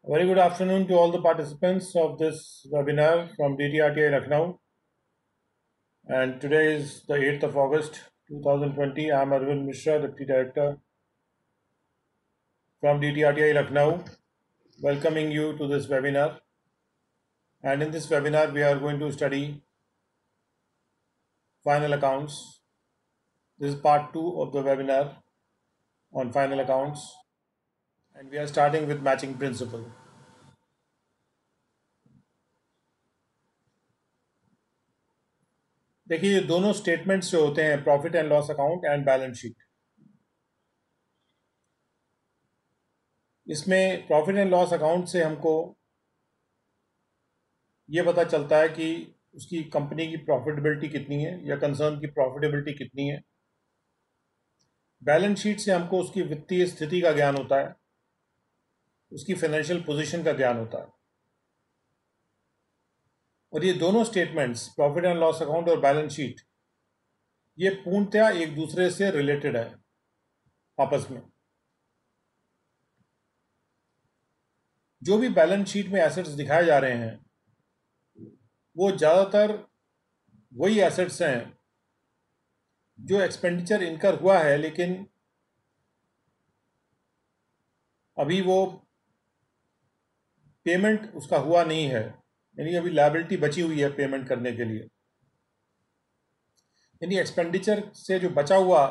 Very good afternoon to all the participants of this webinar from DTRTI Lucknow. And today is the 8th of August 2020. I am Arvind Mishra, Deputy Director from DTRTI Lucknow, welcoming you to this webinar. And in this webinar, we are going to study final accounts. This is part 2 of the webinar on final accounts. And we are starting with matching principle. देखिए ये दोनों statements जो होते हैं profit and loss account and balance sheet, इसमें profit and loss account से हमको ये पता चलता है कि उसकी कंपनी की प्रॉफिटेबिलिटी कितनी है या कंसर्न की प्रॉफिटेबिलिटी कितनी है। बैलेंस शीट से हमको उसकी वित्तीय स्थिति का ज्ञान होता है, उसकी फाइनेंशियल पोजीशन का ज्ञान होता है। और ये दोनों statements profit and loss account और बैलेंस शीट ये पूर्णतया एक दूसरे से रिलेटेड है आपस में। जो भी बैलेंस शीट में एसेट्स दिखाए जा रहे हैं वो ज़्यादातर वही एसेट्स हैं जो एक्सपेंडिचर इनकर हुआ है लेकिन अभी वो पेमेंट उसका हुआ नहीं है, यानी अभी लायबिलिटी बची हुई है पेमेंट करने के लिए। यानी एक्सपेंडिचर से जो बचा हुआ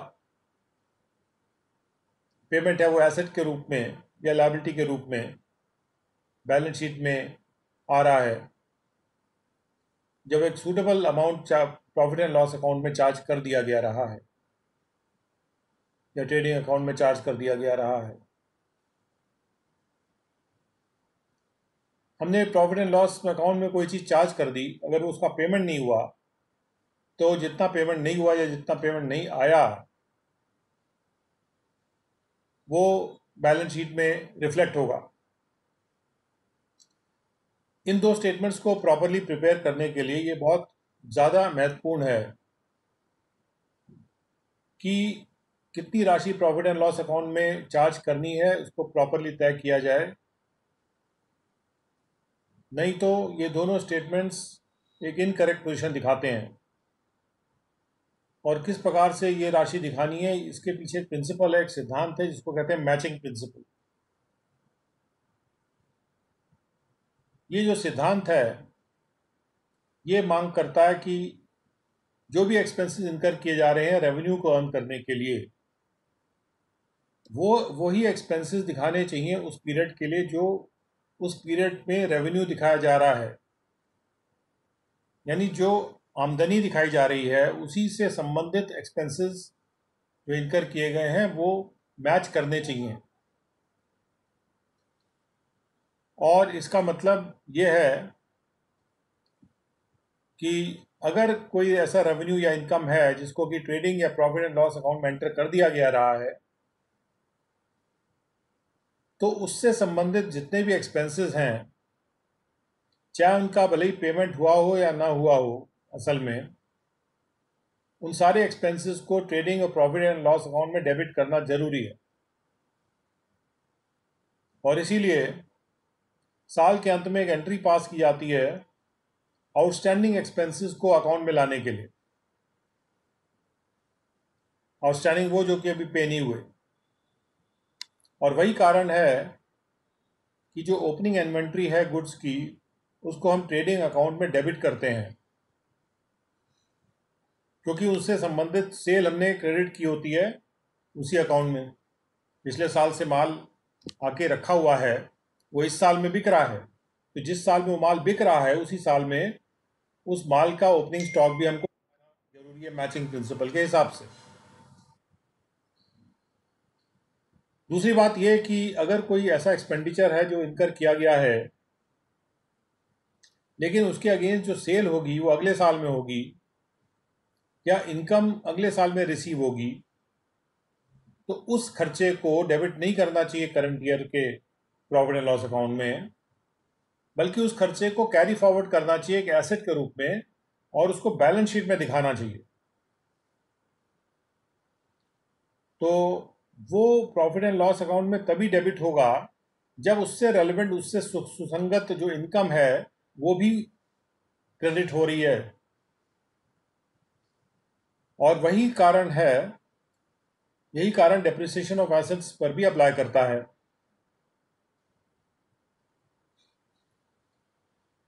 पेमेंट है वो एसेट के रूप में या लायबिलिटी के रूप में बैलेंस शीट में आ रहा है। जब एक suitable amount profit and loss account में चार्ज कर दिया गया रहा है या ट्रेडिंग अकाउंट में चार्ज कर दिया गया रहा है। हमने प्रॉफिट एंड लॉस अकाउंट में कोई चीज़ चार्ज कर दी, अगर उसका पेमेंट नहीं हुआ तो जितना पेमेंट नहीं हुआ या जितना पेमेंट नहीं आया वो बैलेंस शीट में रिफ्लेक्ट होगा। इन दो स्टेटमेंट्स को प्रॉपरली प्रिपेयर करने के लिए ये बहुत ज़्यादा महत्वपूर्ण है कि कितनी राशि प्रॉफिट एंड लॉस अकाउंट में चार्ज करनी है उसको प्रॉपरली तय किया जाए। नहीं तो ये दोनों स्टेटमेंट्स एक इनकरेक्ट पोजीशन दिखाते हैं। और किस प्रकार से ये राशि दिखानी है इसके पीछे एक प्रिंसिपल है, एक सिद्धांत है जिसको कहते हैं मैचिंग प्रिंसिपल। ये जो सिद्धांत है ये मांग करता है कि जो भी एक्सपेंसेस इनकर किए जा रहे हैं रेवेन्यू को अर्न करने के लिए वो वही एक्सपेंसेस दिखाने चाहिए उस पीरियड के लिए जो उस पीरियड में रेवेन्यू दिखाया जा रहा है। यानी जो आमदनी दिखाई जा रही है उसी से संबंधित एक्सपेंसेस जो इनकर किए गए हैं वो मैच करने चाहिए। और इसका मतलब ये है कि अगर कोई ऐसा रेवेन्यू या इनकम है जिसको कि ट्रेडिंग या प्रॉफिट एंड लॉस अकाउंट में एंटर कर दिया गया रहा है तो उससे संबंधित जितने भी एक्सपेंसेस हैं, चाहे उनका भले ही पेमेंट हुआ हो या ना हुआ हो, असल में उन सारे एक्सपेंसेस को ट्रेडिंग और प्रॉफिट एंड लॉस अकाउंट में डेबिट करना जरूरी है। और इसीलिए साल के अंत में एक एंट्री पास की जाती है आउटस्टैंडिंग एक्सपेंसेस को अकाउंट में लाने के लिए। आउटस्टैंडिंग वो जो कि अभी पे नहीं हुए। और वही कारण है कि जो ओपनिंग इन्वेंट्री है गुड्स की उसको हम ट्रेडिंग अकाउंट में डेबिट करते हैं क्योंकि उससे संबंधित सेल हमने क्रेडिट की होती है उसी अकाउंट में। पिछले साल से माल आके रखा हुआ है वो इस साल में बिक रहा है, तो जिस साल में वो माल बिक रहा है उसी साल में उस माल का ओपनिंग स्टॉक भी हमको जरूरी है मैचिंग प्रिंसिपल के हिसाब से। दूसरी बात यह कि अगर कोई ऐसा एक्सपेंडिचर है जो इनकर किया गया है लेकिन उसके अगेंस्ट जो सेल होगी वो अगले साल में होगी या इनकम अगले साल में रिसीव होगी, तो उस खर्चे को डेबिट नहीं करना चाहिए करंट ईयर के प्रॉफिट एंड लॉस अकाउंट में, बल्कि उस खर्चे को कैरी फॉरवर्ड करना चाहिए एक एसेट के रूप में और उसको बैलेंस शीट में दिखाना चाहिए। तो वो प्रॉफिट एंड लॉस अकाउंट में तभी डेबिट होगा जब उससे रेलिवेंट, उससे सुसंगत जो इनकम है वो भी क्रेडिट हो रही है। और यही कारण डेप्रिसिएशन ऑफ एसेट्स पर भी अप्लाई करता है।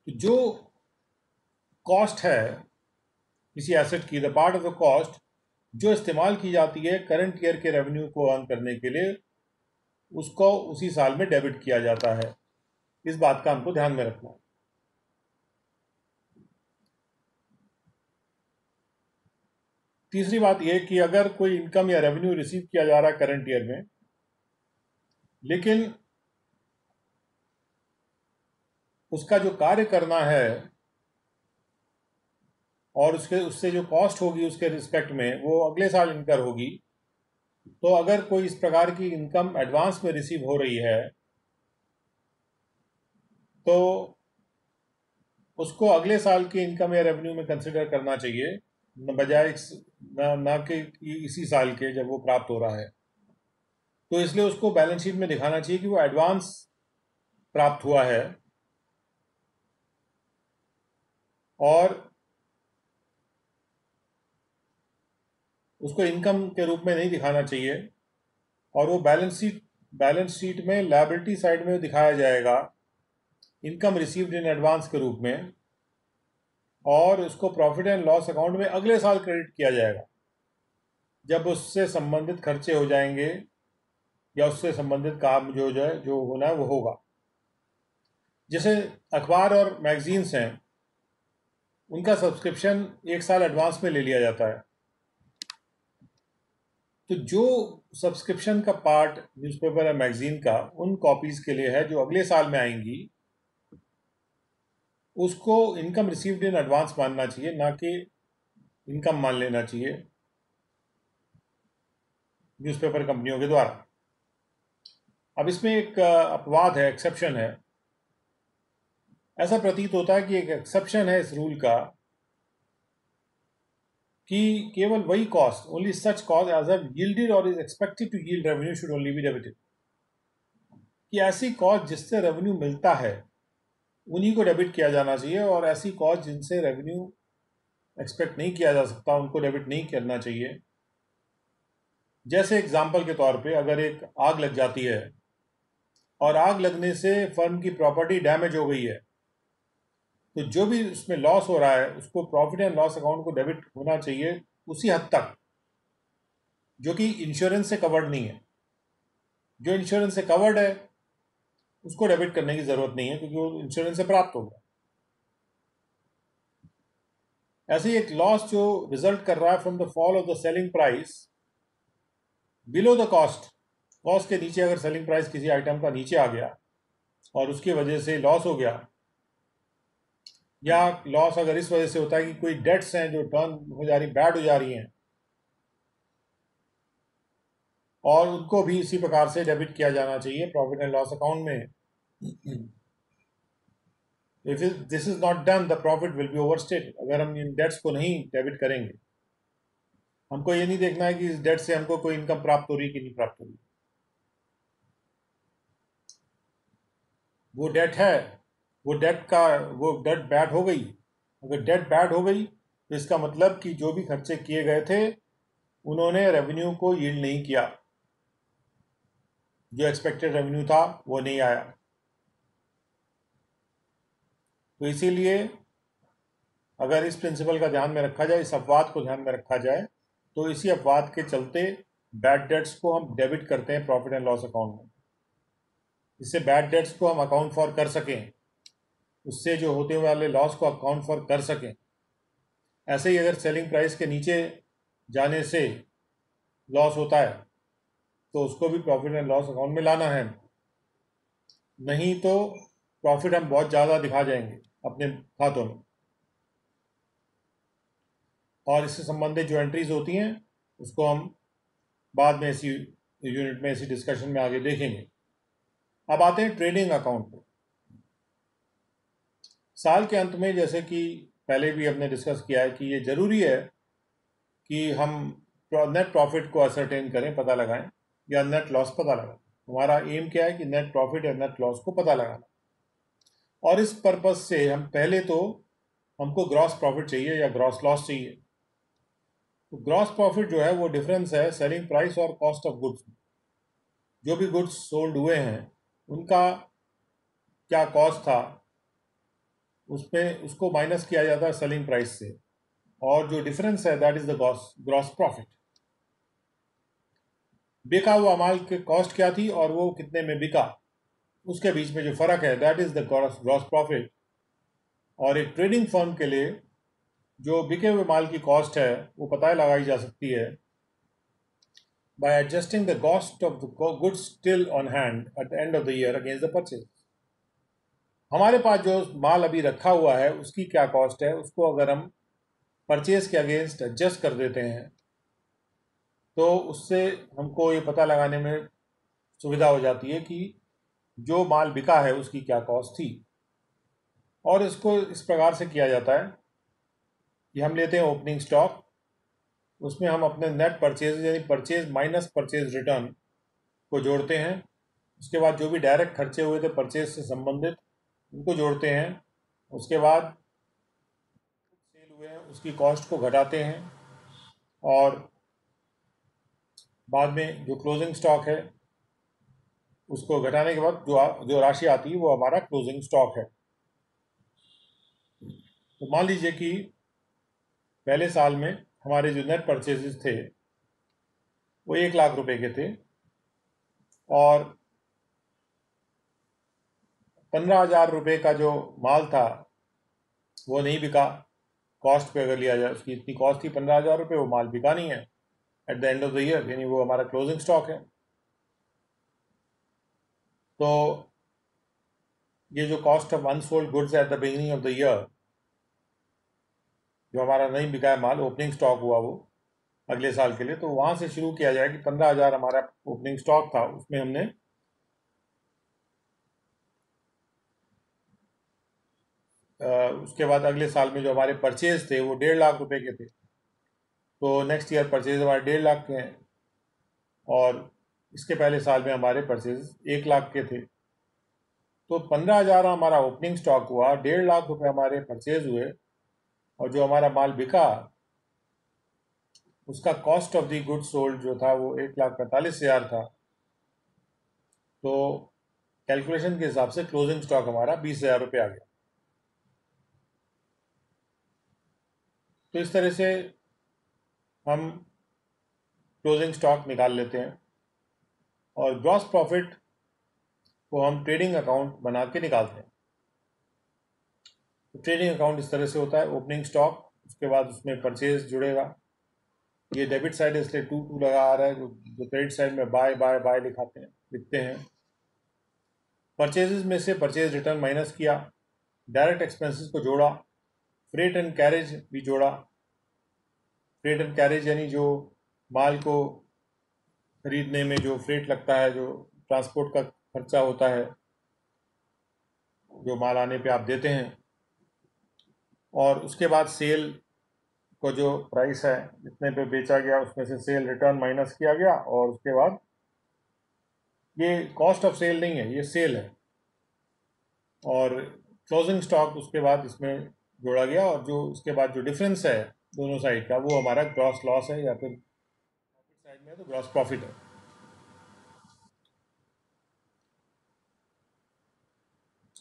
जो कॉस्ट है किसी एसेट की, the part of the cost जो इस्तेमाल की जाती है करंट ईयर के रेवेन्यू को अर्न करने के लिए, उसको उसी साल में डेबिट किया जाता है। इस बात का हमको ध्यान में रखना है। तीसरी बात यह कि अगर कोई इनकम या रेवेन्यू रिसीव किया जा रहा है करंट ईयर में, लेकिन उसका जो कार्य करना है और उससे जो कॉस्ट होगी उसके रिस्पेक्ट में वो अगले साल इनकर होगी, तो अगर कोई इस प्रकार की इनकम एडवांस में रिसीव हो रही है तो उसको अगले साल की इनकम या रेवेन्यू में कंसिडर करना चाहिए, बजाय ना कि इसी साल के जब वो प्राप्त हो रहा है। तो इसलिए उसको बैलेंस शीट में दिखाना चाहिए कि वो एडवांस प्राप्त हुआ है और उसको इनकम के रूप में नहीं दिखाना चाहिए। और वो बैलेंस शीट में लायबिलिटी साइड में दिखाया जाएगा इनकम रिसीव्ड इन एडवांस के रूप में, और उसको प्रॉफिट एंड लॉस अकाउंट में अगले साल क्रेडिट किया जाएगा जब उससे संबंधित खर्चे हो जाएंगे या उससे संबंधित काम जो होना है वो होगा। जैसे अखबार और मैगजीन्स हैं, उनका सब्सक्रिप्शन एक साल एडवांस में ले लिया जाता है। तो जो सब्सक्रिप्शन का पार्ट न्यूज़पेपर या मैगजीन का उन कॉपीज के लिए है जो अगले साल में आएंगी, उसको इनकम रिसीव्ड इन एडवांस मानना चाहिए, ना कि इनकम मान लेना चाहिए न्यूज़पेपर कंपनियों के द्वारा। अब इसमें एक अपवाद है, एक्सेप्शन है। ऐसा प्रतीत होता है कि एक एक्सेप्शन है इस रूल का कि केवल वही cost, only such cost as have yielded और is expected to yield revenue should only be debited, कि ऐसी कॉस्ट जिससे रेवेन्यू मिलता है उन्हीं को डेबिट किया जाना चाहिए, और ऐसी कॉस्ट जिनसे रेवेन्यू एक्सपेक्ट नहीं किया जा सकता उनको डेबिट नहीं करना चाहिए। जैसे एग्जाम्पल के तौर पे, अगर एक आग लग जाती है और आग लगने से फर्म की प्रॉपर्टी डैमेज हो गई है, तो जो भी उसमें लॉस हो रहा है उसको प्रॉफिट एंड लॉस अकाउंट को डेबिट होना चाहिए उसी हद तक जो कि इंश्योरेंस से कवर्ड नहीं है। जो इंश्योरेंस से कवर्ड है उसको डेबिट करने की जरूरत नहीं है क्योंकि वो इंश्योरेंस से प्राप्त होगा। ऐसे ही एक लॉस जो रिजल्ट कर रहा है from the fall of the selling price below the cost के नीचे, अगर सेलिंग प्राइस किसी आइटम का नीचे आ गया और उसकी वजह से लॉस हो गया, या लॉस अगर इस वजह से होता है कि कोई डेट्स हैं जो टर्न हो जा रही, बैड हो जा रही हैं, और उनको भी इसी प्रकार से डेबिट किया जाना चाहिए प्रॉफिट एंड लॉस अकाउंट में। If this is not done the profit will be overstated. अगर हम इन डेट्स को नहीं डेबिट करेंगे, हमको ये नहीं देखना है कि इस डेट से हमको कोई इनकम प्राप्त हो रही है कि नहीं प्राप्त हो रही। वो डेट है, वो डेट बैड हो गई। अगर डेट बैड हो गई तो इसका मतलब कि जो भी खर्चे किए गए थे उन्होंने रेवेन्यू को यील्ड नहीं किया, जो एक्सपेक्टेड रेवेन्यू था वो नहीं आया। तो इसीलिए अगर इस प्रिंसिपल का ध्यान में रखा जाए, इस अपवाद को ध्यान में रखा जाए, तो इसी अपवाद के चलते बैड डेट्स को हम डेबिट करते हैं प्रॉफिट एंड लॉस अकाउंट में। इससे बैड डेट्स को हम अकाउंट फॉर कर सकें, उससे जो होते वाले लॉस को अकाउंट फॉर कर सकें। ऐसे ही अगर सेलिंग प्राइस के नीचे जाने से लॉस होता है तो उसको भी प्रॉफिट एंड लॉस अकाउंट में लाना है, नहीं तो प्रॉफिट हम बहुत ज़्यादा दिखा जाएंगे अपने खातों में। और इससे संबंधित जो एंट्रीज होती हैं उसको हम बाद में इसी यूनिट में, इसी डिस्कशन में आगे देखेंगे। अब आते हैं ट्रेडिंग अकाउंट पर। साल के अंत में, जैसे कि पहले भी हमने डिस्कस किया है कि ये ज़रूरी है कि हम नेट प्रॉफिट को असरटेन करें, पता लगाएं, या नेट लॉस पता लगाएं। हमारा एम क्या है कि नेट प्रॉफिट या नेट लॉस को पता लगाना, और इस पर्पज से हम पहले तो हमको ग्रॉस प्रॉफिट चाहिए या ग्रॉस लॉस चाहिए। तो ग्रॉस प्रॉफिट जो है वो डिफरेंस है सेलिंग प्राइस और कॉस्ट ऑफ गुड्स। जो भी गुड्स सोल्ड हुए हैं उनका क्या कॉस्ट था, उसमें उसको माइनस किया जाता है सेलिंग प्राइस से, और जो डिफरेंस है that is the gross gross profit. बिका हुआ माल की कॉस्ट क्या थी और वो कितने में बिका, उसके बीच में जो फर्क है that is the gross profit. और एक ट्रेडिंग फर्म के लिए जो बिके हुए माल की कॉस्ट है वो पता लगाई जा सकती है by adjusting the cost of the goods still on hand at the end of the year against the purchase। हमारे पास जो माल अभी रखा हुआ है उसकी क्या कॉस्ट है, उसको अगर हम परचेज के अगेंस्ट एडजस्ट कर देते हैं तो उससे हमको ये पता लगाने में सुविधा हो जाती है कि जो माल बिका है उसकी क्या कॉस्ट थी। और इसको इस प्रकार से किया जाता है कि हम लेते हैं ओपनिंग स्टॉक, उसमें हम अपने नेट परचेज यानी परचेज माइनस परचेज रिटर्न को जोड़ते हैं। उसके बाद जो भी डायरेक्ट खर्चे हुए थे परचेज से संबंधित उनको जोड़ते हैं। उसके बाद सेल हुए हैं उसकी कॉस्ट को घटाते हैं, और बाद में जो क्लोजिंग स्टॉक है उसको घटाने के बाद जो राशि आती है वो हमारा क्लोजिंग स्टॉक है। तो मान लीजिए कि पहले साल में हमारे जो नेट परचेजेस थे वो 1 लाख रुपए के थे, और 15,000 रुपये का जो माल था वो नहीं बिका। कॉस्ट पे अगर लिया जाए उसकी इतनी कॉस्ट थी 15,000 रुपये, वो माल बिका नहीं है eight the end of the year, यानी वो हमारा क्लोजिंग स्टॉक है। तो ये जो cost of unsold goods at the beginning of the year, जो हमारा नहीं बिका है माल, ओपनिंग स्टॉक हुआ वो अगले साल के लिए, तो वहां से शुरू किया जाए कि 15,000 हमारा ओपनिंग स्टॉक था, उसमें हमने उसके बाद अगले साल में जो हमारे परचेज थे वो 1.5 लाख रुपए के थे, तो नेक्स्ट ईयर परचेज हमारे 1.5 लाख के हैं, और इसके पहले साल में हमारे परचेज 1 लाख के थे। तो 15,000 हमारा ओपनिंग स्टॉक हुआ, 1.5 लाख रुपए हमारे परचेज हुए, और जो हमारा माल बिका उसका cost of the goods sold जो था वो 1,45,000 था। तो कैलकुलेशन के हिसाब से क्लोजिंग स्टॉक हमारा 20,000 रुपये आ गया। तो इस तरह से हम क्लोजिंग स्टॉक निकाल लेते हैं, और ग्रॉस प्रॉफिट को हम ट्रेडिंग अकाउंट बना के निकालते हैं। तो ट्रेडिंग अकाउंट इस तरह से होता है, ओपनिंग स्टॉक, उसके बाद उसमें परचेज जुड़ेगा। ये डेबिट साइड है इसलिए 2 लगा आ रहा है, जो क्रेडिट साइड में बाय बाय बाय लिखते हैं। परचेजेस में से परचेज रिटर्न माइनस किया, डायरेक्ट एक्सपेंसेस को जोड़ा, फ्रेट एंड कैरेज भी जोड़ा। फ्रेट एंड कैरेज यानी जो माल को खरीदने में जो फ्रेट लगता है, जो ट्रांसपोर्ट का खर्चा होता है, जो माल आने पे आप देते हैं। और उसके बाद सेल को जो प्राइस है जितने पे बेचा गया उसमें से सेल रिटर्न माइनस किया गया, और उसके बाद ये कॉस्ट ऑफ सेल नहीं है, ये सेल है, और क्लोजिंग स्टॉक उसके बाद इसमें जोड़ा गया, और जो उसके बाद जो डिफरेंस है दोनों साइड का वो हमारा ग्रॉस लॉस है, या फिर साइड में है तो ग्रॉस प्रॉफिट है।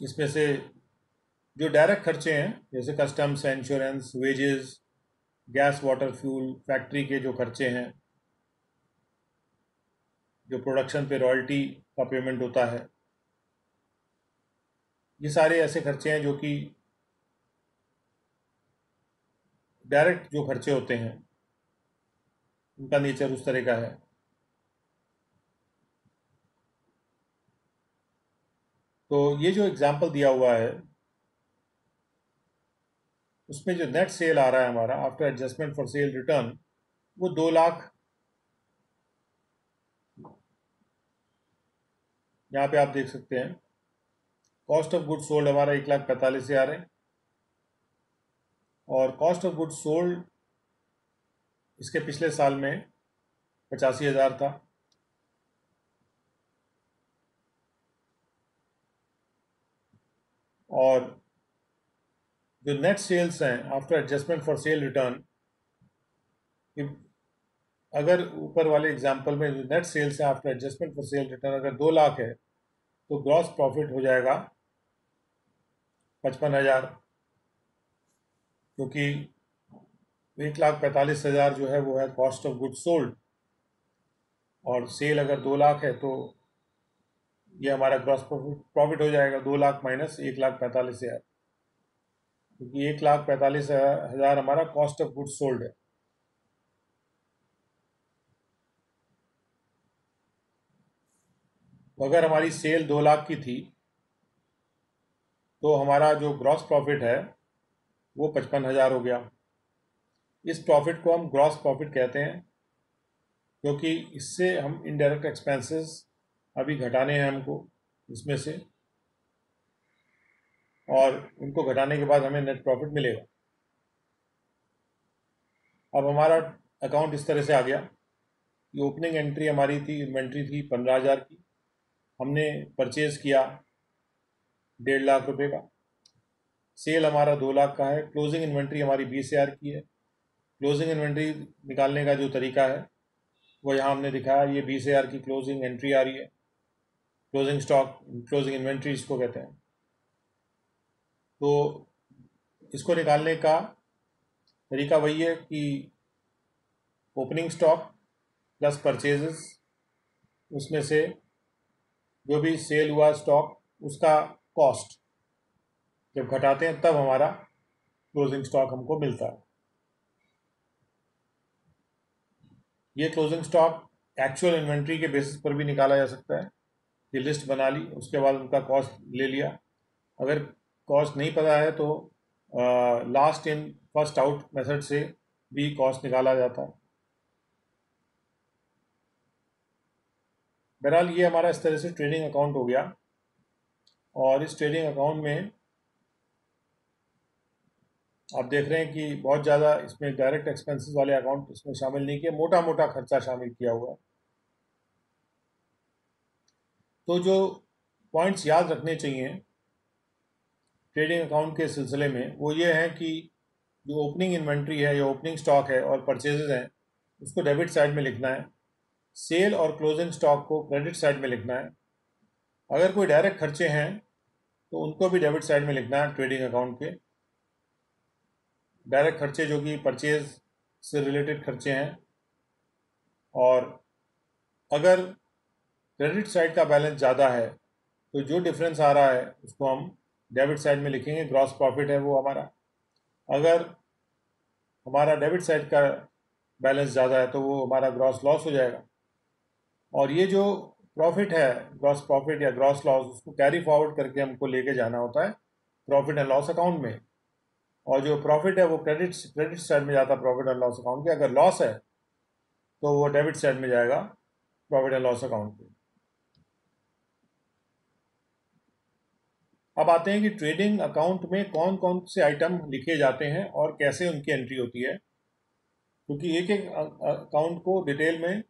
इसमें से जो डायरेक्ट खर्चे हैं जैसे customs, insurance, wages, gas, water, fuel, factory के जो खर्चे हैं, जो प्रोडक्शन पे रॉयल्टी का पेमेंट होता है, ये सारे ऐसे खर्चे हैं जो कि डायरेक्ट जो खर्चे होते हैं उनका नेचर उस तरह का है। तो ये जो एग्जांपल दिया हुआ है उसमें जो नेट सेल आ रहा है हमारा after adjustment for sale return, वो 2 लाख, यहाँ पे आप देख सकते हैं। कॉस्ट ऑफ गुड्स सोल्ड हमारा 1,45,000 है, और कॉस्ट ऑफ गुड्स सोल्ड इसके पिछले साल में 85,000 था। और जो नेट सेल्स हैं after adjustment for sale return, अगर ऊपर वाले एग्जांपल में जो नेट सेल्स है after adjustment for sale return अगर 2 लाख है तो ग्रॉस प्रॉफिट हो जाएगा 55,000, क्योंकि 1,45,000 जो है वो है कॉस्ट ऑफ गुड सोल्ड, और सेल अगर 2 लाख है तो ये हमारा ग्रॉस प्रॉफिट हो जाएगा 2 लाख माइनस 1,45,000, क्योंकि 1,45,000 हमारा कॉस्ट ऑफ गुड सोल्ड है। तो अगर हमारी सेल 2 लाख की थी तो हमारा जो ग्रॉस प्रॉफिट है वो 55,000 हो गया। इस प्रॉफिट को हम ग्रॉस प्रॉफिट कहते हैं, क्योंकि इससे हम इनडायरेक्ट एक्सपेंसेस अभी घटाने हैं हमको इसमें से, और उनको घटाने के बाद हमें नेट प्रॉफिट मिलेगा। अब हमारा अकाउंट इस तरह से आ गया कि ओपनिंग एंट्री हमारी थी, इन्वेंट्री थी 15,000 की, हमने परचेज किया 1.5 लाख रुपए का, सेल हमारा 2 लाख का है, क्लोजिंग इन्वेंट्री हमारी 20,000 की है। क्लोजिंग इन्वेंट्री निकालने का जो तरीका है वो यहाँ हमने दिखाया, ये 20,000 की क्लोजिंग एंट्री आ रही है, क्लोजिंग स्टॉक, क्लोजिंग इन्वेंट्री इसको कहते हैं। तो इसको निकालने का तरीका वही है कि ओपनिंग स्टॉक प्लस परचेजेस, उसमें से जो भी सेल हुआ स्टॉक उसका कॉस्ट जब घटाते हैं तब हमारा क्लोजिंग स्टॉक हमको मिलता है। ये क्लोजिंग स्टॉक एक्चुअल इन्वेंट्री के बेसिस पर भी निकाला जा सकता है। ये लिस्ट बना ली, उसके बाद उनका कॉस्ट ले लिया। अगर कॉस्ट नहीं पता है तो last in first out method से भी कॉस्ट निकाला जाता है। बहरहाल ये हमारा इस तरह से ट्रेडिंग अकाउंट हो गया, और इस ट्रेडिंग अकाउंट में आप देख रहे हैं कि बहुत ज़्यादा इसमें डायरेक्ट एक्सपेंसेस वाले अकाउंट इसमें शामिल नहीं किए, मोटा मोटा खर्चा शामिल किया हुआ है। तो जो पॉइंट्स याद रखने चाहिए ट्रेडिंग अकाउंट के सिलसिले में वो ये है कि जो ओपनिंग इन्वेंट्री है या ओपनिंग स्टॉक है और परचेजेज हैं उसको डेबिट साइड में लिखना है, सेल और क्लोजिंग स्टॉक को क्रेडिट साइड में लिखना है। अगर कोई डायरेक्ट खर्चे हैं तो उनको भी डेबिट साइड में लिखना है ट्रेडिंग अकाउंट के। डायरेक्ट खर्चे जो कि परचेज से रिलेटेड खर्चे हैं, और अगर क्रेडिट साइड का बैलेंस ज़्यादा है तो जो डिफरेंस आ रहा है उसको हम डेबिट साइड में लिखेंगे, ग्रॉस प्रॉफिट है वो हमारा। अगर हमारा डेबिट साइड का बैलेंस ज़्यादा है तो वो हमारा ग्रॉस लॉस हो जाएगा। और ये जो प्रॉफिट है, ग्रॉस प्रॉफिट या ग्रॉस लॉस, उसको कैरी फॉरवर्ड करके हमको लेके जाना होता है प्रॉफिट एंड लॉस अकाउंट में। और जो प्रॉफिट है वो क्रेडिट साइड में जाता है प्रॉफिट एंड लॉस अकाउंट के। अगर लॉस है तो वो डेबिट साइड में जाएगा प्रॉफिट एंड लॉस अकाउंट पे। अब आते हैं कि ट्रेडिंग अकाउंट में कौन कौन से आइटम लिखे जाते हैं और कैसे उनकी एंट्री होती है, क्योंकि एक एक अकाउंट को डिटेल में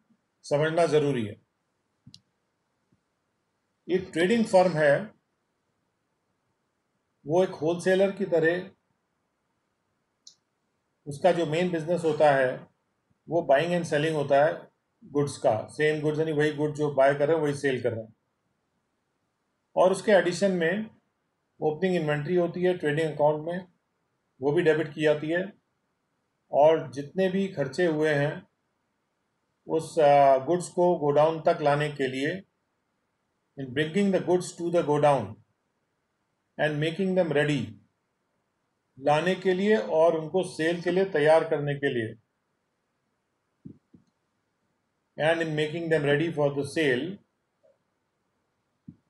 समझना ज़रूरी है। एक ट्रेडिंग फर्म है वो एक होलसेलर की तरह, उसका जो मेन बिजनेस होता है वो बाइंग एंड सेलिंग होता है गुड्स का, सेम गुड्स यानी वही गुड जो बाय कर रहे हैं वही सेल कर रहे हैं। और उसके एडिशन में ओपनिंग इन्वेंट्री होती है ट्रेडिंग अकाउंट में, वो भी डेबिट की जाती है। और जितने भी खर्चे हुए हैं उस गुड्स को गोडाउन तक लाने के लिए, in bringing the goods to the godown and making them ready, लाने के लिए और उनको सेल के लिए तैयार करने के लिए, and in making them ready for the sale,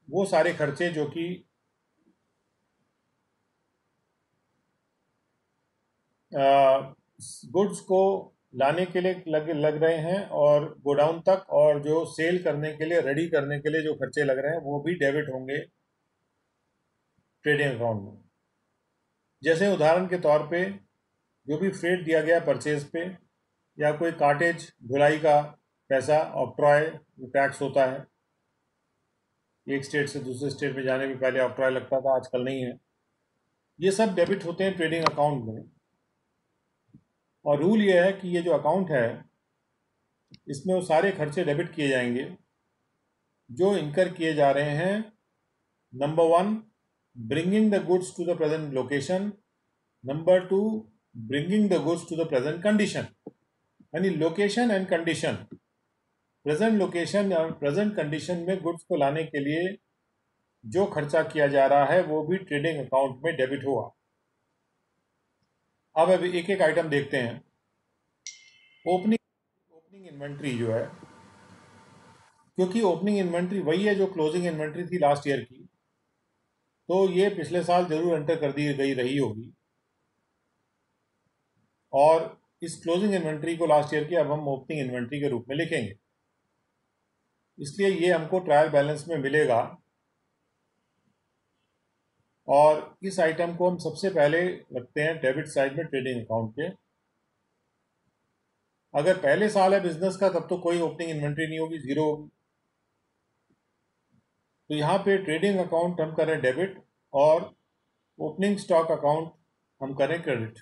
वो सारे खर्चे जो कि गुड्स को लाने के लिए लग रहे हैं और गोडाउन तक, और जो सेल करने के लिए, रेडी करने के लिए जो खर्चे लग रहे हैं वो भी डेबिट होंगे ट्रेडिंग अकाउंट में। जैसे उदाहरण के तौर पे जो भी फ्रेट दिया गया परचेज पे, या कोई कार्टेज धुलाई का पैसा, ऑक्ट्रॉय जो टैक्स होता है, एक स्टेट से दूसरे स्टेट में जाने में पहले ऑक्ट्रॉय लगता था, आजकल नहीं है, ये सब डेबिट होते हैं ट्रेडिंग अकाउंट में। और रूल ये है कि ये जो अकाउंट है इसमें वो सारे खर्चे डेबिट किए जाएंगे जो इनकर किए जा रहे हैं। Number 1, bringing the goods to the present location. Number 2, bringing the goods to the present condition. यानी location and condition, present location और प्रेजेंट कंडीशन में गुड्स को लाने के लिए जो खर्चा किया जा रहा है वो भी ट्रेडिंग अकाउंट में डेबिट होगा। अब अभी एक एक आइटम देखते हैं। ओपनिंग इन्वेंट्री जो है, क्योंकि ओपनिंग इन्वेंट्री वही है जो क्लोजिंग इन्वेंट्री थी लास्ट ईयर की, तो ये पिछले साल जरूर एंटर कर दी गई रही होगी। और इस क्लोजिंग इन्वेंट्री को लास्ट ईयर की अब हम ओपनिंग इन्वेंट्री के रूप में लिखेंगे, इसलिए ये हमको ट्रायल बैलेंस में मिलेगा। और इस आइटम को हम सबसे पहले रखते हैं डेबिट साइड में ट्रेडिंग अकाउंट के। अगर पहले साल है बिजनेस का तब तो कोई ओपनिंग इन्वेंट्री नहीं होगी, जीरो होगी। तो यहाँ पे ट्रेडिंग अकाउंट हम करें डेबिट और ओपनिंग स्टॉक अकाउंट हम करें क्रेडिट।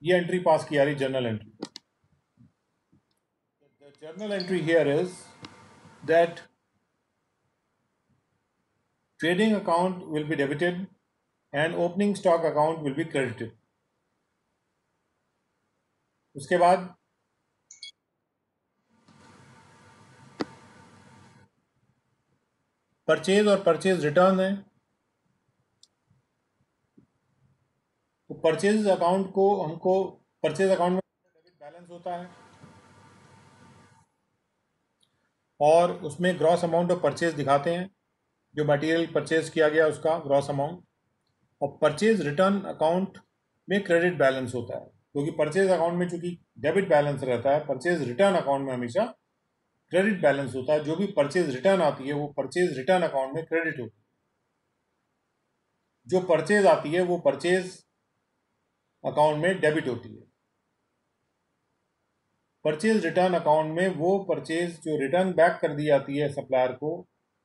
ये एंट्री पास की आ रही journal entry. The journal entry here is that trading account will be debited and opening stock account will be credited. उसके बाद परचेज और परचेज रिटर्न है। तो परचेज अकाउंट को हमको परचेज अकाउंट में डेबिट बैलेंस होता है और उसमें ग्रॉस अमाउंट ऑफ परचेज दिखाते हैं, जो मटेरियल परचेज किया गया उसका ग्रॉस अमाउंट। और परचेज रिटर्न अकाउंट में क्रेडिट बैलेंस होता है, क्योंकि परचेज अकाउंट में चूंकि डेबिट बैलेंस रहता है, परचेज रिटर्न अकाउंट में हमेशा क्रेडिट बैलेंस होता है। जो भी परचेज रिटर्न आती है वो परचेज रिटर्न अकाउंट में क्रेडिट होती है। जो परचेज आती है वो परचेज अकाउंट में डेबिट होती है। परचेज रिटर्न अकाउंट में वो परचेज जो रिटर्न बैक कर दी जाती है सप्लायर को,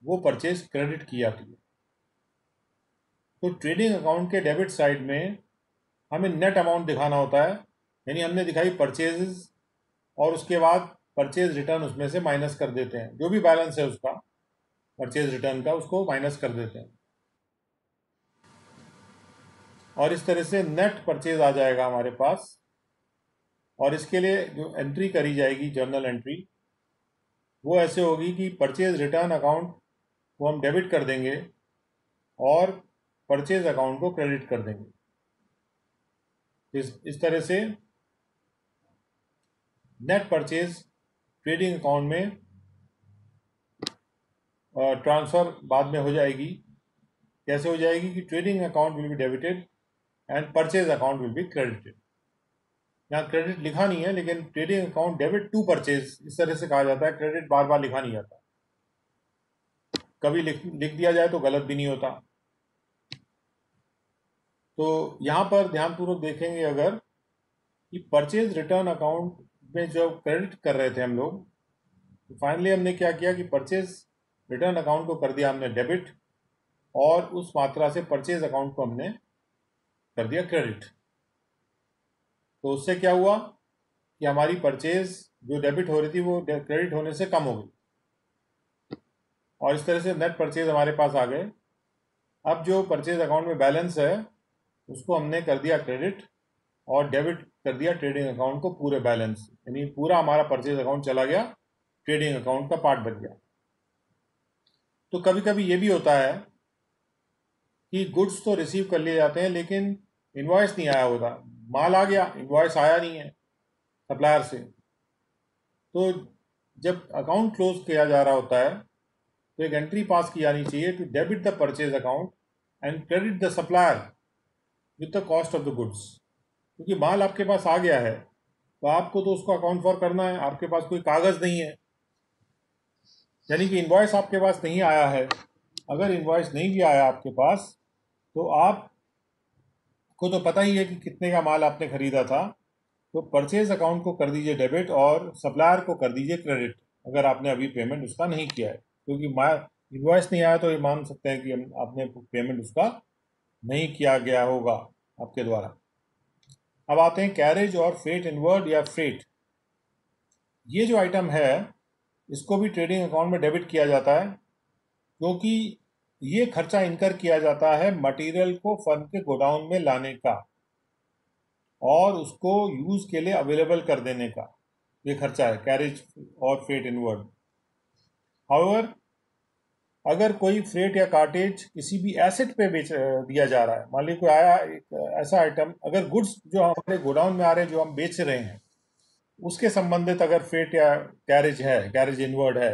वो परचेज क्रेडिट की जाती है। तो ट्रेडिंग अकाउंट के डेबिट साइड में हमें नेट अमाउंट दिखाना होता है, यानी हमने दिखाई परचेजेस और उसके बाद परचेज रिटर्न उसमें से माइनस कर देते हैं, जो भी बैलेंस है उसका परचेज रिटर्न का उसको माइनस कर देते हैं। और इस तरह से नेट परचेज आ जाएगा हमारे पास। और इसके लिए जो एंट्री करी जाएगी जर्नल एंट्री, वो ऐसे होगी कि परचेज रिटर्न अकाउंट को हम डेबिट कर देंगे और परचेज अकाउंट को क्रेडिट कर देंगे। इस तरह से नेट परचेज ट्रेडिंग अकाउंट में ट्रांसफ़र बाद में हो जाएगी। कैसे हो जाएगी कि trading account will be debited and purchase account will be credited. यहाँ क्रेडिट लिखा नहीं है, लेकिन trading account debit to purchase इस तरह से कहा जाता है। क्रेडिट बार बार लिखा नहीं जाता, कभी लिख दिया जाए तो गलत भी नहीं होता। तो यहाँ पर ध्यानपूर्वक देखेंगे अगर कि परचेज रिटर्न अकाउंट में जब क्रेडिट कर रहे थे हम लोग, तो फाइनली हमने क्या किया कि परचेज रिटर्न अकाउंट को कर दिया हमने डेबिट और उस मात्रा से परचेज अकाउंट को हमने कर दिया क्रेडिट। तो उससे क्या हुआ कि हमारी परचेज जो डेबिट हो रही थी वो क्रेडिट होने से कम हो गई और इस तरह से नेट परचेज हमारे पास आ गए। अब जो परचेज अकाउंट में बैलेंस है उसको हमने कर दिया क्रेडिट और डेबिट कर दिया ट्रेडिंग अकाउंट को पूरे बैलेंस, यानी पूरा हमारा परचेज अकाउंट चला गया, ट्रेडिंग अकाउंट का पार्ट बच गया। तो कभी कभी ये भी होता है कि गुड्स तो रिसीव कर लिए जाते हैं लेकिन इनवॉइस नहीं आया होता। माल आ गया, इनवॉइस आया नहीं है सप्लायर से। तो जब अकाउंट क्लोज किया जा रहा होता है तो एक एंट्री पास की जानी चाहिए to debit the purchase account and credit the supplier with the cost of the goods. क्योंकि माल आपके पास आ गया है तो आपको तो उसको अकाउंट फॉर करना है, आपके पास कोई कागज़ नहीं है, यानी कि इनवॉइस आपके पास नहीं आया है। अगर इनवॉइस नहीं भी आया आपके पास तो आपको तो पता ही है कि कितने का माल आपने खरीदा था। तो परचेज अकाउंट को कर दीजिए डेबिट और सप्लायर को कर दीजिए क्रेडिट, अगर आपने अभी पेमेंट उसका नहीं किया है। क्योंकि इनवॉइस नहीं आया तो ये मान सकते हैं कि आपने पेमेंट उसका नहीं किया गया होगा। आपके द्वारा। अब आते हैं कैरेज और फ्रेट इनवर्ड या फ्रेट। ये जो आइटम है इसको भी ट्रेडिंग अकाउंट में डेबिट किया जाता है, क्योंकि ये खर्चा इनकर किया जाता है मटेरियल को फर्म के गोडाउन में लाने का और उसको यूज के लिए अवेलेबल कर देने का। ये खर्चा है कैरेज और फ्रेट इनवर्ड। हाउएवर, अगर कोई फ्रेट या कार्टेज किसी भी एसेट पे बेच दिया जा रहा है, मान लीजिए कोई आया एक ऐसा आइटम, अगर गुड्स जो हमारे गोडाउन में आ रहे हैं जो हम बेच रहे हैं उसके संबंधित अगर फ्रेट या कैरेज है, कैरेज इनवर्ड है,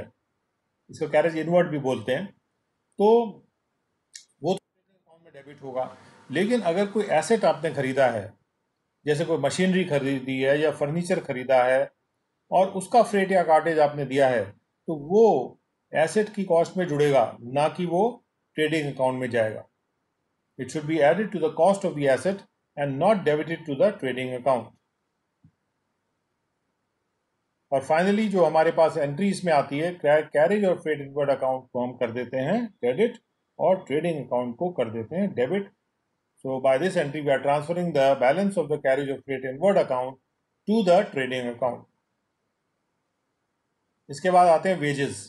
इसको कैरेज इनवर्ड भी बोलते हैं, तो वो तो अकाउंट में डेबिट होगा। लेकिन अगर कोई एसेट आपने खरीदा है, जैसे कोई मशीनरी खरीदी है या फर्नीचर खरीदा है और उसका फ्रेट या कार्टेज आपने दिया है, तो वो एसेट की कॉस्ट में जुड़ेगा, ना कि वो ट्रेडिंग अकाउंट में जाएगा। It should be added to the cost of the asset and not debited to the trading account. और फाइनली जो हमारे पास एंट्री इसमें आती है, कैरेज और फ्रेट इनवर्ड अकाउंट को हम कर देते हैं क्रेडिट और ट्रेडिंग अकाउंट को कर देते हैं debit. So by this entry, we are transferring the balance of the carriage of freight inward account to the trading account. इसके बाद आते हैं वेजेस।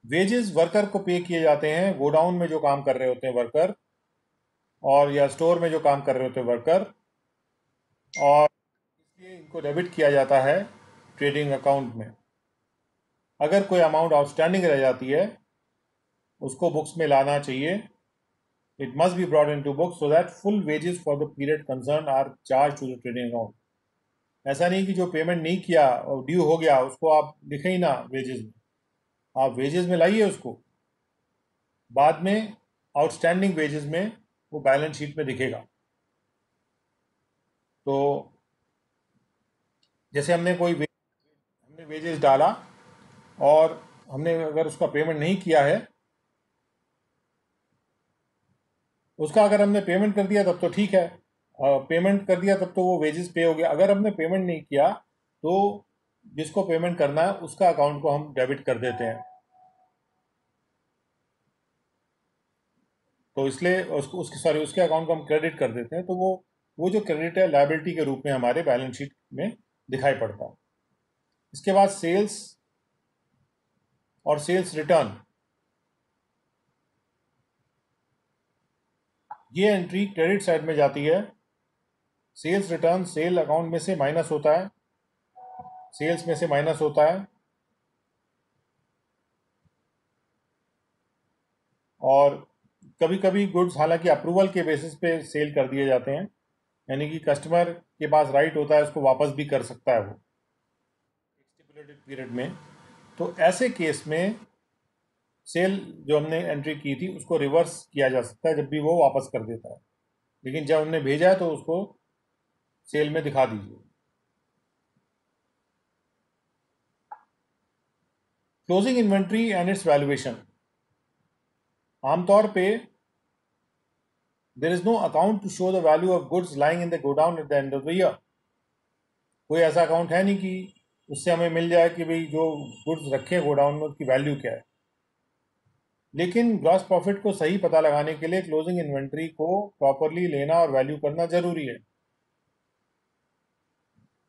वेजेस वर्कर को पे किए जाते हैं, गोडाउन में जो काम कर रहे होते हैं वर्कर, और या स्टोर में जो काम कर रहे होते हैं वर्कर, और इसलिए इनको डेबिट किया जाता है ट्रेडिंग अकाउंट में। अगर कोई अमाउंट आउटस्टैंडिंग रह जाती है उसको बुक्स में लाना चाहिए। It must be brought into books so that full wages for the period concerned are charged to the trading account. ऐसा नहीं कि जो पेमेंट नहीं किया और ड्यू हो गया उसको आप लिखे ही ना वेजेस में, आप वेजेस में लाइए उसको, बाद में आउटस्टैंडिंग वेजेस में वो बैलेंस शीट में दिखेगा। तो जैसे हमने वेजेस डाला और हमने अगर उसका पेमेंट नहीं किया है, उसका अगर हमने पेमेंट कर दिया तब तो ठीक है, पेमेंट कर दिया तब तो वो वेजेस पे हो गया। अगर हमने पेमेंट नहीं किया तो जिसको पेमेंट करना है उसका अकाउंट को हम डेबिट कर देते हैं। तो इसलिए उसके अकाउंट को हम क्रेडिट कर देते हैं, तो वो जो क्रेडिट है लायबिलिटी के रूप में हमारे बैलेंस शीट में दिखाई पड़ता है। इसके बाद सेल्स और सेल्स रिटर्न, ये एंट्री क्रेडिट साइड में जाती है। सेल्स रिटर्न सेल अकाउंट में से माइनस होता है, सेल्स में से माइनस होता है, और कभी कभी गुड्स हालांकि अप्रूवल के बेसिस पे सेल कर दिए जाते हैं, यानी कि कस्टमर के पास राइट होता है उसको वापस भी कर सकता है वो स्टिपुलेटेड पीरियड में। तो ऐसे केस में सेल जो हमने एंट्री की थी उसको रिवर्स किया जा सकता है जब भी वो वापस कर देता है, लेकिन जब हमने भेजा है तो उसको सेल में दिखा दीजिए। Closing inventory and its valuation, आमतौर पे there is no account to show the value of goods lying in the godown at the end of the year. कोई ऐसा अकाउंट है नहीं कि उससे हमें मिल जाए कि भाई जो गुड्स रखे हैं गोडाउन में उसकी वैल्यू क्या है। लेकिन ग्रॉस प्रॉफिट को सही पता लगाने के लिए क्लोजिंग इन्वेंट्री को प्रॉपरली लेना और वैल्यू करना जरूरी है।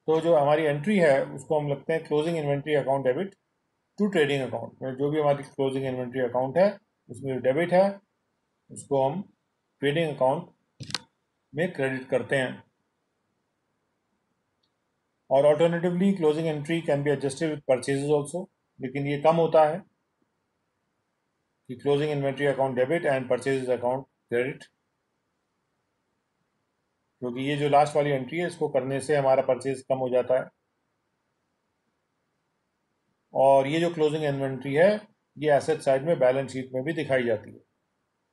तो जो हमारी एंट्री है उसको हम लगते हैं closing inventory account debit to trading account. जो भी हमारी क्लोजिंग इन्वेंट्री अकाउंट है उसमें जो डेबिट है उसको हम ट्रेडिंग अकाउंट में क्रेडिट करते हैं। और alternatively closing entry can be adjusted with purchases also, लेकिन ये कम होता है कि closing inventory account debit and purchases account credit, क्योंकि ये जो लास्ट वाली एंट्री है इसको करने से हमारा परचेज कम हो जाता है। और ये जो क्लोजिंग इन्वेंट्री है ये एसेट साइड में बैलेंस शीट में भी दिखाई जाती है,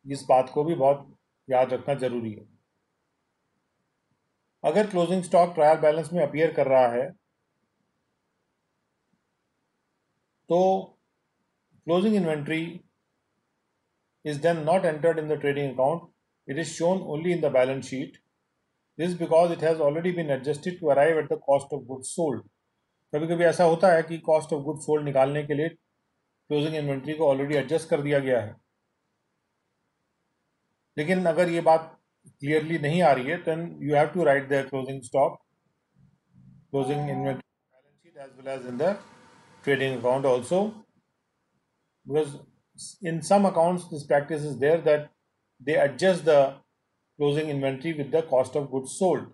इस बात को भी बहुत याद रखना जरूरी है। अगर क्लोजिंग स्टॉक ट्रायल बैलेंस में अपीयर कर रहा है तो closing inventory is then not entered in the trading account, it is shown only in the balance sheet. This is because it has already been adjusted to arrive at the cost of goods sold. कभी कभी ऐसा होता है कि cost of goods sold निकालने के लिए closing inventory को ऑलरेडी एडजस्ट कर दिया गया है, लेकिन अगर ये बात क्लियरली नहीं आ रही है, then you have to write the closing stock, closing inventory balance sheet as well as in the trading account also, because in some accounts this practice is there that they adjust the closing inventory with the cost of goods sold.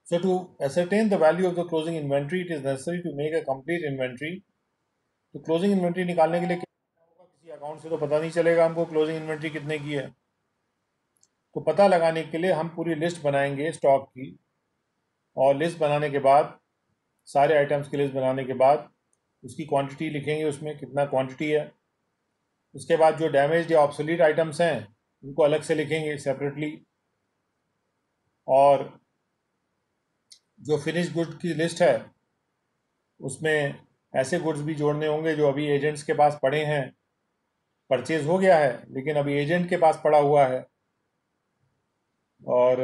So to ascertain the value of the closing inventory, it is necessary to make a complete inventory. तो closing inventory निकालने के लिए क्या होगा, किसी account से तो पता नहीं चलेगा हमको क्लोजिंग इन्वेंट्री कितने की है। तो पता लगाने के लिए हम पूरी लिस्ट बनाएंगे स्टॉक की, और लिस्ट बनाने के बाद, सारे आइटम्स की लिस्ट बनाने के बाद उसकी क्वांटिटी लिखेंगे, उसमें कितना क्वांटिटी है। उसके बाद जो डैमेज्ड या ऑब्सोलीट आइटम्स हैं उनको अलग से लिखेंगे सेपरेटली, और जो फिनिश गुड की लिस्ट है उसमें ऐसे गुड्स भी जोड़ने होंगे जो अभी एजेंट्स के पास पड़े हैं, परचेज हो गया है लेकिन अभी एजेंट के पास पड़ा हुआ है, और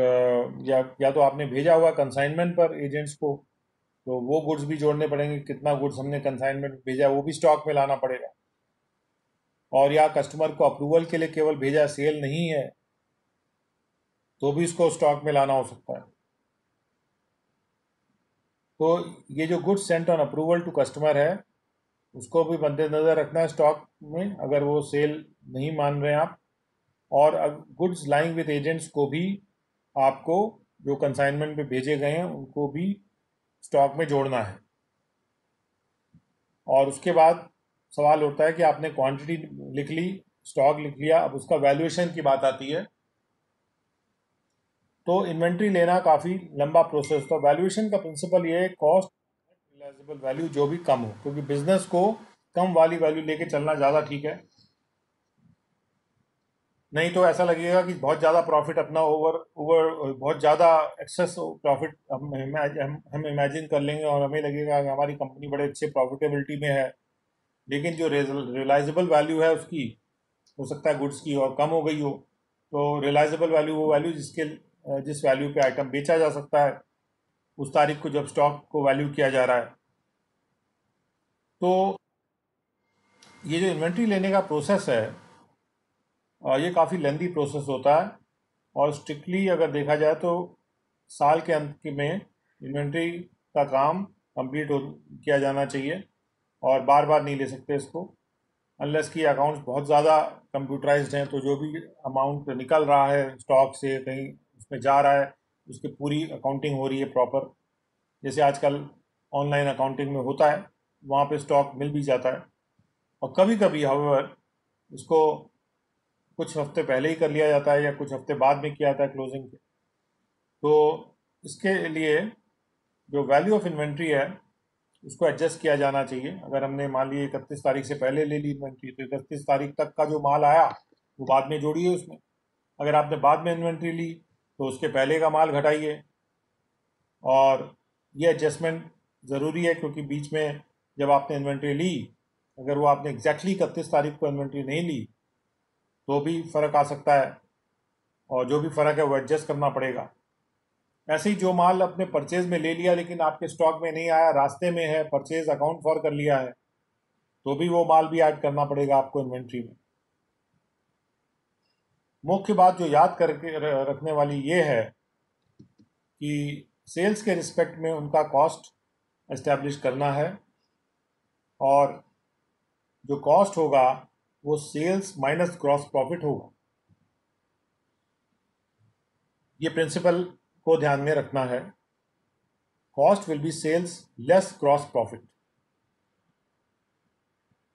या तो आपने भेजा हुआ कंसाइनमेंट पर एजेंट्स को, तो वो गुड्स भी जोड़ने पड़ेंगे, कितना गुड्स हमने कंसाइनमेंट भेजा वो भी स्टॉक में लाना पड़ेगा। और या कस्टमर को अप्रूवल के लिए केवल भेजा, सेल नहीं है, तो भी इसको स्टॉक में लाना हो सकता है। तो ये जो goods sent on approval to customer है उसको भी मद्देनजर रखना है स्टॉक में, अगर वो सेल नहीं मान रहे हैं आप। और गुड्स लाइंग विद एजेंट्स को भी आपको, जो कंसाइनमेंट पे भेजे गए हैं उनको भी स्टॉक में जोड़ना है। और उसके बाद सवाल होता है कि आपने क्वांटिटी लिख ली, स्टॉक लिख लिया, अब उसका वैल्यूएशन की बात आती है। तो इन्वेंट्री लेना काफ़ी लंबा प्रोसेस था। वैल्यूएशन का प्रिंसिपल ये है, कॉस्ट रियलाइजेबल वैल्यू जो भी कम हो, क्योंकि बिजनेस को कम वाली वैल्यू लेके चलना ज़्यादा ठीक है। नहीं तो ऐसा लगेगा कि बहुत ज़्यादा प्रॉफिट अपना ओवर ओवर बहुत ज़्यादा एक्सेस प्रॉफिट हम इमेजिन कर लेंगे, और हमें लगेगा कि हमारी कंपनी बड़े अच्छे प्रॉफिटेबिलिटी में है, लेकिन जो रियलाइजेबल वैल्यू है उसकी, हो सकता है गुड्स की और कम हो गई हो। तो रियलाइजेबल वैल्यू वो वैल्यू जिस वैल्यू पे आइटम बेचा जा सकता है उस तारीख को जब स्टॉक को वैल्यू किया जा रहा है। तो ये जो इन्वेंट्री लेने का प्रोसेस है ये काफ़ी लेंदी प्रोसेस होता है, और स्ट्रिक्टली अगर देखा जाए तो साल के अंत में इन्वेंट्री का काम कंप्लीट किया जाना चाहिए, और बार बार नहीं ले सकते इसको, अनलेस की अकाउंट्स बहुत ज़्यादा कंप्यूटराइज्ड हैं। तो जो भी अमाउंट निकल रहा है स्टॉक से कहीं उसमें जा रहा है, उसकी पूरी अकाउंटिंग हो रही है प्रॉपर, जैसे आजकल ऑनलाइन अकाउंटिंग में होता है, वहाँ पे स्टॉक मिल भी जाता है। और कभी कभी हाउएवर इसको कुछ हफ्ते पहले ही कर लिया जाता है या कुछ हफ्ते बाद में किया जाता है क्लोजिंग के। तो इसके लिए जो वैल्यू ऑफ इन्वेंट्री है उसको एडजस्ट किया जाना चाहिए। अगर हमने मान ली 31 तारीख से पहले ले ली इन्वेंट्री, तो 31 तारीख तक का जो माल आया वो बाद में जोड़िए उसमें। अगर आपने बाद में इन्वेंट्री ली तो उसके पहले का माल घटाइए। और ये एडजस्टमेंट ज़रूरी है, क्योंकि बीच में जब आपने इन्वेंट्री ली, अगर वो आपने एग्जैक्टली 31 तारीख को इन्वेंट्री नहीं ली तो भी फ़र्क आ सकता है, और जो भी फ़र्क है वो एडजस्ट करना पड़ेगा। ऐसे ही जो माल अपने परचेज में ले लिया लेकिन आपके स्टॉक में नहीं आया, रास्ते में है, परचेज अकाउंट फॉर कर लिया है, तो भी वो माल भी ऐड करना पड़ेगा आपको इन्वेंट्री में। मुख्य बात जो याद करके रखने वाली ये है कि सेल्स के रिस्पेक्ट में उनका कॉस्ट एस्टेब्लिश करना है, और जो कॉस्ट होगा वो सेल्स माइनस ग्रॉस प्रॉफिट होगा। ये प्रिंसिपल को ध्यान में रखना है, cost will be sales less gross profit.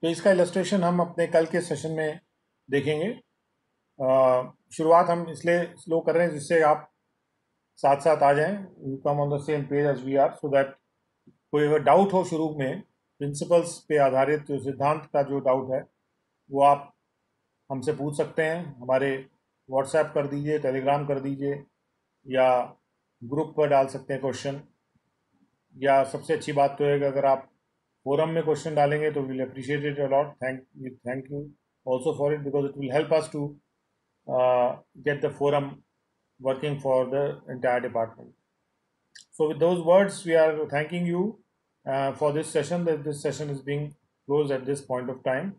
तो इसका इलस्ट्रेशन हम अपने कल के सेशन में देखेंगे। शुरुआत हम इसलिए स्लो कर रहे हैं जिससे आप साथ साथ आ जाएं, you come on the same page as we are, so that कोई अगर डाउट हो शुरू में प्रिंसिपल्स पे आधारित, जो सिद्धांत का जो डाउट है वो आप हमसे पूछ सकते हैं। हमारे व्हाट्सएप कर दीजिए, टेलीग्राम कर दीजिए, या ग्रुप पर डाल सकते हैं क्वेश्चन, या सबसे अच्छी बात तो है कि अगर आप फोरम में क्वेश्चन डालेंगे तो will appreciate it a lot. Thank you also for it, because it will help us to get the forum working for the entire department. So with those words, we are thanking you for this session. That this session is being closed at this point of time.